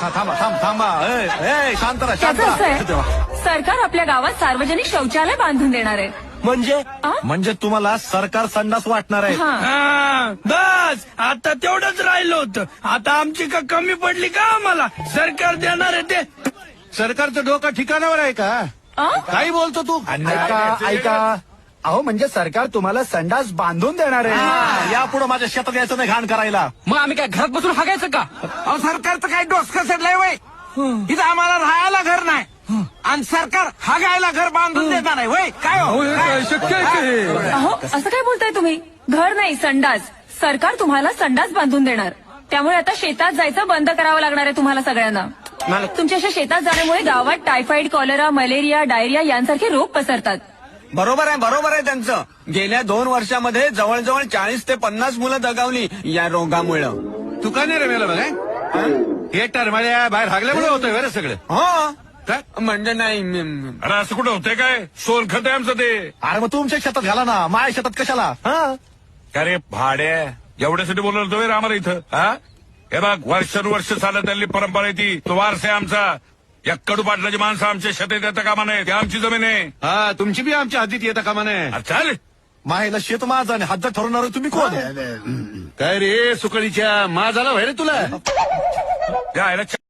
थांबा थांबा थांबा शांत राहा शांत त्याचं असं आहे, राहा. सरकार आपल्या गावात सार्वजनिक शौचालय बांधून देणार आहे. म्हणजे तुम्हाला सरकार संडास वाटणार आहे. बस आता तेवढंच राहिलं होतं. आता आमची का कमी पडली का आम्हाला? सरकार देणार आहे ते. सरकारचं डोकं ठिकाणावर आहे का? काही बोलतो तू? ऐका अहो म्हणजे सरकार तुम्हाला संडास बांधून देणार आहे. यापुढे माझ्या शेतात यायचं नाही घाण करायला. मग आम्ही काय घरात बसून हागायचं का? अहो सरकारचं काय डोसकं सडलंय वय. इथं आम्हाला राहायला घर नाही आणि सरकार हागायला घर बांधून देणार आहे वय. काय हो? शक्य आहे अहो असं काय बोलताय तुम्ही? घर नाही संडास. सरकार तुम्हाला संडास बांधून देणार. त्यामुळे आता शेतात जायचं बंद करावं लागणार आहे तुम्हाला सगळ्यांना. तुमच्या अशा शेतात जाण्यामुळे गावात टायफॉइड, कॉलरा, मलेरिया, डायरिया यांसारखे रोग पसरतात. बरोबर आहे त्यांचं. गेल्या 2 वर्षामध्ये जवळजवळ 40 ते 50 मुलं दगावली या रोगामुळं. तू का नाही रे मेला बघा हे टरमाळ्या बाहेर हागल्यामुळे होतंय बरं सगळं. हो काय? म्हणजे नाही अरे असं कुठं होतंय काय? सोलखत आहे आमचं ते. अरे मग तुमच्या शेतात घाला ना, माझ्या शेतात कशाला? का रे भाड्या एवढ्यासाठी बोलवलं होतो आम्हाला इथं? हा हे बघ वर्षानुवर्ष चालत आलेली परंपरा आहे ती. तो वारसा आहे आमचा. या कडू पाटलाची माणसं आमच्या शेतात येतं कामा नये. ती आमची जमीन आहे. हा तुमची बी आमच्या हद्दीत येता कामा नये. अरे चाल माहेला शेत माझं आणि हद्द ठरवणार तुम्ही कोण? काय रे सुकळीच्या माझाला व्हाय रे तुला? या